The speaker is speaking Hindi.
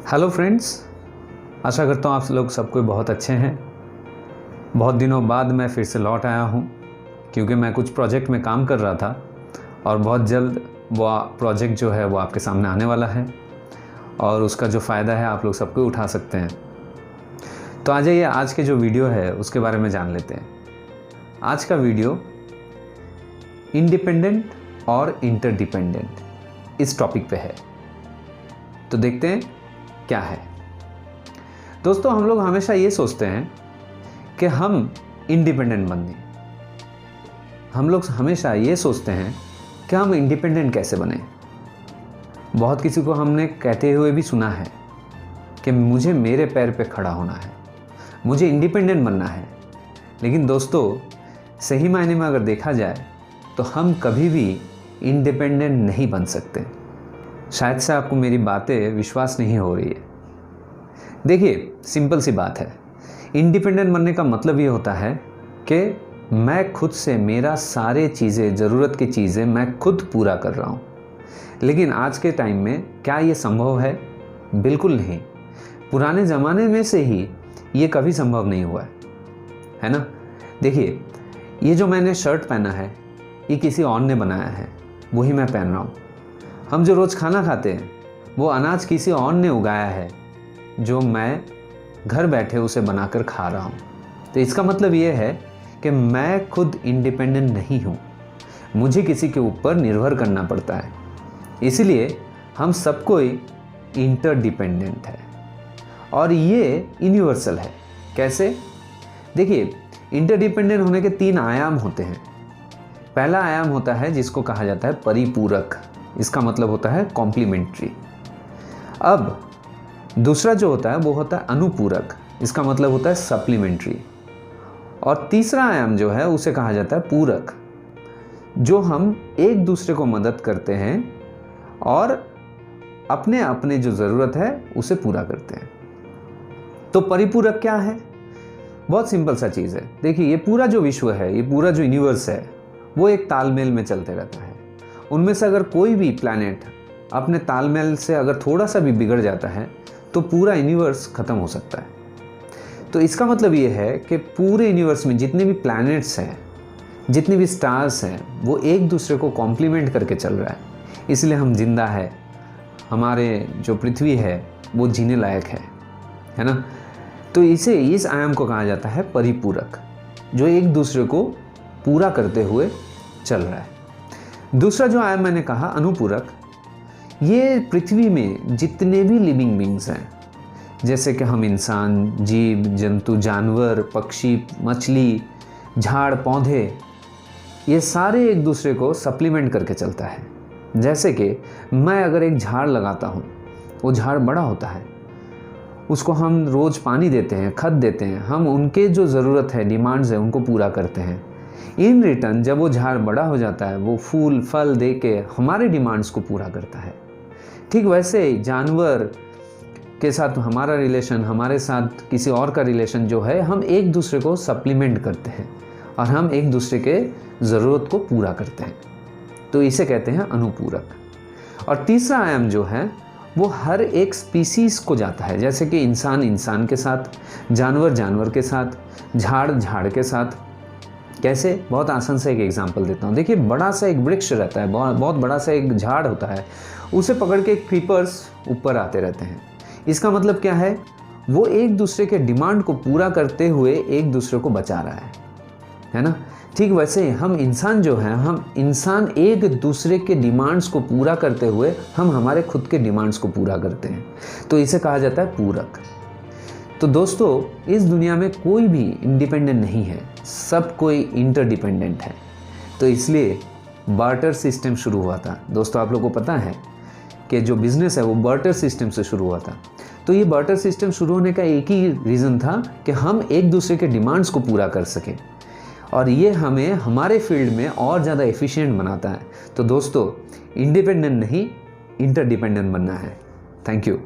हेलो फ्रेंड्स, आशा करता हूँ आप लोग सब कोई बहुत अच्छे हैं। बहुत दिनों बाद मैं फिर से लौट आया हूँ क्योंकि मैं कुछ प्रोजेक्ट में काम कर रहा था और बहुत जल्द वो प्रोजेक्ट जो है वो आपके सामने आने वाला है और उसका जो फ़ायदा है आप लोग सब कोई उठा सकते हैं। तो आ जाइए, आज के जो वीडियो है उसके बारे में जान लेते हैं। आज का वीडियो इंडिपेंडेंट और इंटरडिपेंडेंट इस टॉपिक पे है। तो देखते हैं क्या है। दोस्तों, हम लोग हमेशा ये सोचते हैं कि हम इंडिपेंडेंट बने। हम लोग हमेशा ये सोचते हैं कि हम इंडिपेंडेंट कैसे बने। बहुत किसी को हमने कहते हुए भी सुना है कि मुझे मेरे पैर पे खड़ा होना है, मुझे इंडिपेंडेंट बनना है। लेकिन दोस्तों, सही मायने में अगर देखा जाए तो हम कभी भी इंडिपेंडेंट नहीं बन सकते। शायद से आपको मेरी बातें विश्वास नहीं हो रही है। देखिए, सिंपल सी बात है। इंडिपेंडेंट बनने का मतलब ये होता है कि मैं खुद से मेरा सारे चीज़ें, ज़रूरत की चीज़ें मैं खुद पूरा कर रहा हूँ। लेकिन आज के टाइम में क्या ये संभव है? बिल्कुल नहीं। पुराने ज़माने में से ही ये कभी संभव नहीं हुआ है ना। देखिए, ये जो मैंने शर्ट पहना है ये किसी और ने बनाया है, वही मैं पहन रहा हूँ। हम जो रोज़ खाना खाते हैं वो अनाज किसी और ने उगाया है, जो मैं घर बैठे उसे बनाकर खा रहा हूँ। तो इसका मतलब ये है कि मैं खुद इंडिपेंडेंट नहीं हूँ, मुझे किसी के ऊपर निर्भर करना पड़ता है। इसलिए हम सब कोई इंटरडिपेंडेंट है और ये यूनिवर्सल है। कैसे? देखिए, इंटरडिपेंडेंट होने के 3 आयाम होते हैं। पहला आयाम होता है जिसको कहा जाता है परिपूरक। इसका मतलब होता है कॉम्प्लीमेंट्री। अब दूसरा जो होता है वो होता है अनुपूरक। इसका मतलब होता है सप्लीमेंट्री। और तीसरा आयाम जो है उसे कहा जाता है पूरक, जो हम एक दूसरे को मदद करते हैं और अपने अपने जो ज़रूरत है उसे पूरा करते हैं। तो परिपूरक क्या है? बहुत सिंपल सा चीज़ है। देखिए, ये पूरा जो विश्व है, ये पूरा जो यूनिवर्स है, वो एक तालमेल में चलते रहता है। उनमें से अगर कोई भी प्लैनेट अपने तालमेल से अगर थोड़ा सा भी बिगड़ जाता है तो पूरा यूनिवर्स ख़त्म हो सकता है। तो इसका मतलब ये है कि पूरे यूनिवर्स में जितने भी प्लैनेट्स हैं, जितने भी स्टार्स हैं, वो एक दूसरे को कॉम्प्लीमेंट करके चल रहा है। इसलिए हम जिंदा है, हमारे जो पृथ्वी है वो जीने लायक है ना। तो इस आयाम को कहा जाता है परिपूरक, जो एक दूसरे को पूरा करते हुए चल रहा है। दूसरा जो आयाम मैंने कहा अनुपूरक, ये पृथ्वी में जितने भी लिविंग बींग्स हैं, जैसे कि हम इंसान, जीव जंतु, जानवर, पक्षी, मछली, झाड़, पौधे, ये सारे एक दूसरे को सप्लीमेंट करके चलता है। जैसे कि मैं अगर एक झाड़ लगाता हूँ, वो झाड़ बड़ा होता है, उसको हम रोज़ पानी देते हैं, खाद देते हैं, हम उनके जो ज़रूरत है, डिमांड्स है, उनको पूरा करते हैं। इन रिटर्न जब वो झाड़ बड़ा हो जाता है, वो फूल फल दे के हमारे डिमांड्स को पूरा करता है। ठीक वैसे ही जानवर के साथ हमारा रिलेशन, हमारे साथ किसी और का रिलेशन जो है, हम एक दूसरे को सप्लीमेंट करते हैं और हम एक दूसरे के ज़रूरत को पूरा करते हैं। तो इसे कहते हैं अनुपूरक। और तीसरा आयाम जो है वो हर एक स्पीसीज़ को जाता है। जैसे कि इंसान इंसान के साथ, जानवर जानवर के साथ, झाड़ झाड़ के साथ। कैसे? बहुत आसान से एक एग्जांपल देता हूँ। देखिए, बड़ा सा एक वृक्ष रहता है, बहुत बड़ा सा एक झाड़ होता है, उसे पकड़ के क्रीपर्स ऊपर आते रहते हैं। इसका मतलब क्या है? वो एक दूसरे के डिमांड को पूरा करते हुए एक दूसरे को बचा रहा है ना। ठीक वैसे हम इंसान जो हैं, हम इंसान एक दूसरे के डिमांड्स को पूरा करते हुए हम हमारे खुद के डिमांड्स को पूरा करते हैं। तो इसे कहा जाता है पूरक। तो दोस्तों, इस दुनिया में कोई भी इंडिपेंडेंट नहीं है, सब कोई इंटरडिपेंडेंट है। तो इसलिए बार्टर सिस्टम शुरू हुआ था। दोस्तों, आप लोगों को पता है कि जो बिज़नेस है वो बार्टर सिस्टम से शुरू हुआ था। तो ये बार्टर सिस्टम शुरू होने का एक ही रीज़न था कि हम एक दूसरे के डिमांड्स को पूरा कर सकें और ये हमें हमारे फील्ड में और ज़्यादा एफिशिएंट बनाता है। तो दोस्तों, इंडिपेंडेंट नहीं, इंटरडिपेंडेंट बनना है। Thank you.